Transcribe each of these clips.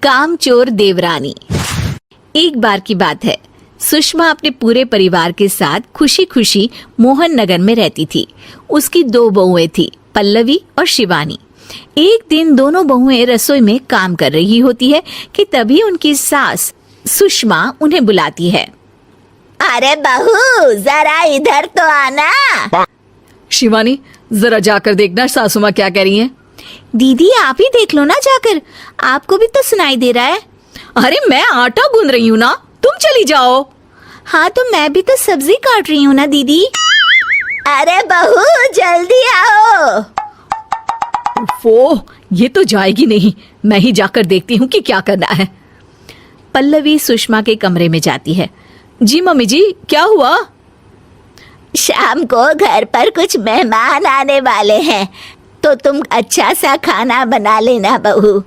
कामचोर देवरानी। एक बार की बात है, सुषमा अपने पूरे परिवार के साथ खुशी खुशी मोहन नगर में रहती थी। उसकी 2 बहुएं थी, पल्लवी और शिवानी। एक दिन दोनों बहुएं रसोई में काम कर रही होती है कि तभी उनकी सास सुषमा उन्हें बुलाती है। अरे बहू, जरा इधर तो आना। शिवानी, जरा जाकर देखना सासू माँ क्या कह रही हैं। दीदी आप ही देख लो ना जाकर, आपको भी तो सुनाई दे रहा है। अरे मैं आटा गूंद रही हूँ ना, तुम चली जाओ। हाँ तो मैं भी तो सब्जी काट रही हूँ ना दीदी। अरे बहू, जल्दी आओ। वो ये तो जाएगी नहीं, मैं ही जाकर देखती हूँ कि क्या करना है। पल्लवी सुषमा के कमरे में जाती है। जी मम्मी जी, क्या हुआ? शाम को घर पर कुछ मेहमान आने वाले हैं, तो तुम अच्छा सा खाना बना लेना बहू।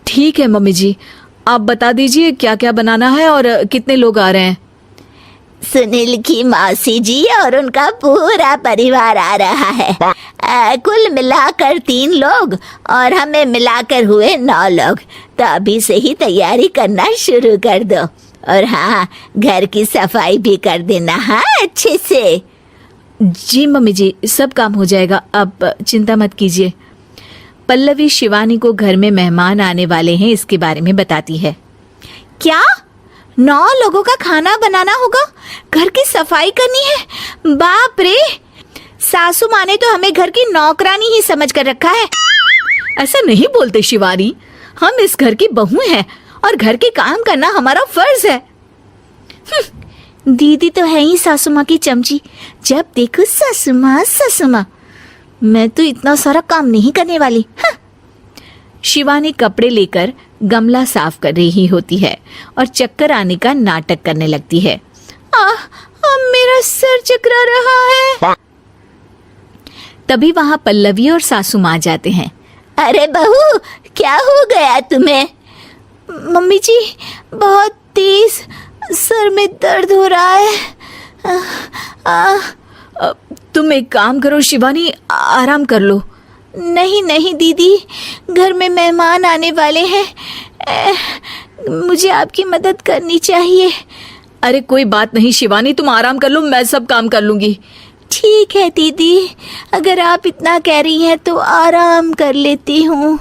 ठीक है मम्मी जी, आप बता दीजिए क्या क्या बनाना है और कितने लोग आ रहे हैं। सुनील की मौसी जी और उनका पूरा परिवार आ रहा है। कुल मिलाकर 3 लोग और हमें मिलाकर हुए 9 लोग। तो अभी से ही तैयारी करना शुरू कर दो। और हाँ, घर की सफाई भी कर देना, हाँ अच्छे से। जी मम्मी जी, सब काम हो जाएगा, आप चिंता मत कीजिए। पल्लवी शिवानी को घर में मेहमान आने वाले हैं इसके बारे में बताती है। क्या 9 लोगों का खाना बनाना होगा, घर की सफाई करनी है? बाप रे, सासू माँ ने तो हमें घर की नौकरानी ही समझ कर रखा है। ऐसा नहीं बोलते शिवानी, हम इस घर की बहू हैं और घर के काम करना हमारा फर्ज है। दीदी तो है ही सासू माँ की चमची, जब देखो सासू माँ सासू माँ। मैं तो इतना सारा काम नहीं करने वाली। शिवानी कपड़े लेकर गमला साफ कर रही होती है और चक्कर आने का नाटक करने लगती है। मेरा सर चकरा रहा है। तभी वहां पल्लवी और सासू माँ जाते हैं। अरे बहू, क्या हो गया तुम्हें? मम्मी जी, बहुत तेज सर में दर्द हो रहा है। तुम एक काम करो शिवानी, आराम कर लो। नहीं नहीं दीदी, घर में मेहमान आने वाले हैं, मुझे आपकी मदद करनी चाहिए। अरे कोई बात नहीं शिवानी, तुम आराम कर लो, मैं सब काम कर लूंगी। ठीक है दीदी, अगर आप इतना कह रही हैं तो आराम कर लेती हूँ।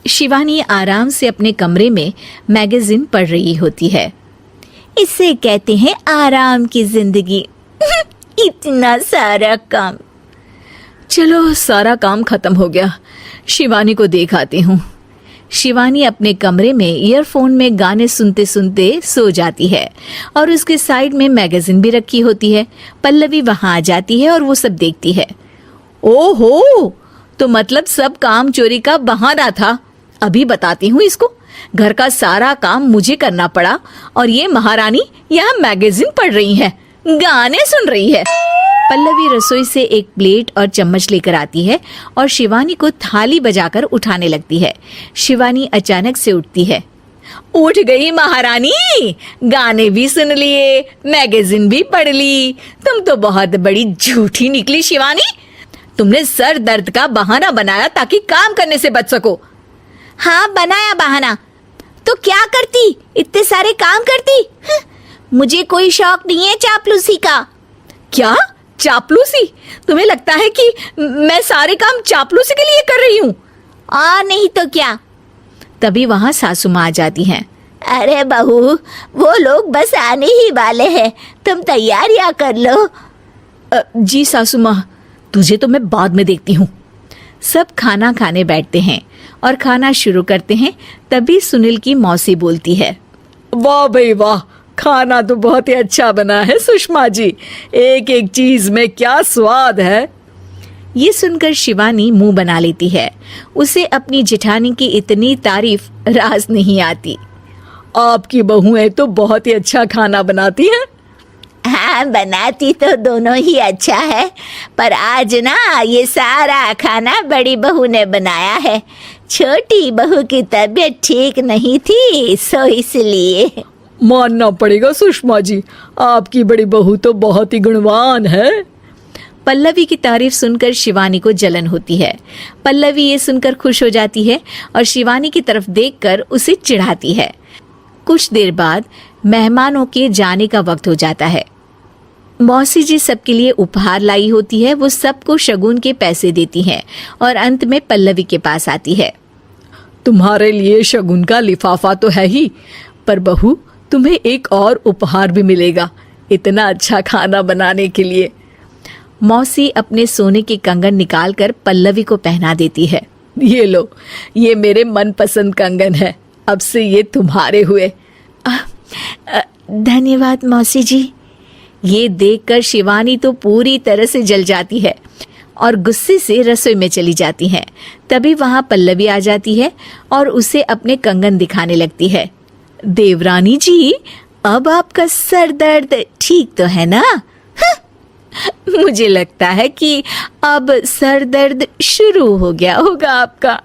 शिवानी आराम से अपने कमरे में मैगजीन पढ़ रही होती है। इसे कहते हैं आराम की जिंदगी। इतना सारा काम। चलो सारा काम खत्म हो गया, शिवानी को देख आती हूँ। शिवानी अपने कमरे में ईयरफोन में गाने सुनते सुनते सो जाती है और उसके साइड में मैगजीन भी रखी होती है। पल्लवी वहां आ जाती है और वो सब देखती है। ओहो, तो मतलब सब काम चोरी का बहाना था। अभी बताती हूँ इसको। घर का सारा काम मुझे करना पड़ा और ये महारानी यहाँ मैगजीन पढ़ रही है, गाने सुन रही है। पल्लवी रसोई से एक प्लेट और चम्मच लेकर आती है और शिवानी को थाली बजाकर उठाने लगती है। शिवानी अचानक से उठती है। उठ गई महारानी, गाने भी सुन लिए, मैगजीन भी पढ़ ली। तुम तो बहुत बड़ी झूठी निकली शिवानी। तुमने सर दर्द का बहाना बनाया ताकि काम करने से बच सको। हाँ बनाया बहाना, तो क्या करती, इतने सारे काम करती। मुझे कोई शौक नहीं है चापलूसी का। क्या चापलूसी? तुम्हें लगता है कि मैं सारे काम चापलूसी के लिए कर रही हूँ? और नहीं तो क्या। तभी वहां सासू माँ आ जाती हैं। अरे बहू, वो लोग बस आने ही वाले हैं, तुम तैयारियां कर लो। जी सासू माँ, तुझे तो मैं बाद में देखती हूँ। सब खाना खाने बैठते हैं और खाना शुरू करते हैं। तभी सुनील की मौसी बोलती है। वाह भाई वाह, खाना तो बहुत ही अच्छा बना है सुषमा जी, एक एक चीज में क्या स्वाद है। ये सुनकर शिवानी मुंह बना लेती है। उसे अपनी जेठानी की इतनी तारीफ रास नहीं आती। आपकी बहुएं तो बहुत ही अच्छा खाना बनाती हैं। हाँ, बनाती तो दोनों ही अच्छा है, पर आज ना ये सारा खाना बड़ी बहू ने बनाया है। छोटी बहू की तबीयत ठीक नहीं थी, सो इसलिए। मानना पड़ेगा सुषमा जी, आपकी बड़ी बहू तो बहुत ही गुणवान है। पल्लवी की तारीफ सुनकर शिवानी को जलन होती है। पल्लवी ये सुनकर खुश हो जाती है और शिवानी की तरफ देखकर उसे चिढ़ाती है। कुछ देर बाद मेहमानों के जाने का वक्त हो जाता है। मौसी जी सबके लिए उपहार लाई होती है। वो सबको शगुन के पैसे देती हैं और अंत में पल्लवी के पास आती है। तुम्हारे लिए शगुन का लिफाफा तो है ही, पर बहू तुम्हें एक और उपहार भी मिलेगा इतना अच्छा खाना बनाने के लिए। मौसी अपने सोने के कंगन निकालकर पल्लवी को पहना देती है। ये लो, ये मेरे मनपसंद कंगन है, अब से ये तुम्हारे हुए। धन्यवाद मौसी जी। ये देखकर शिवानी तो पूरी तरह से जल जाती है और गुस्से से रसोई में चली जाती है। तभी वहां पल्लवी आ जाती है और उसे अपने कंगन दिखाने लगती है। देवरानी जी, अब आपका सर दर्द ठीक तो है ना? मुझे लगता है कि अब सर दर्द शुरू हो गया होगा आपका।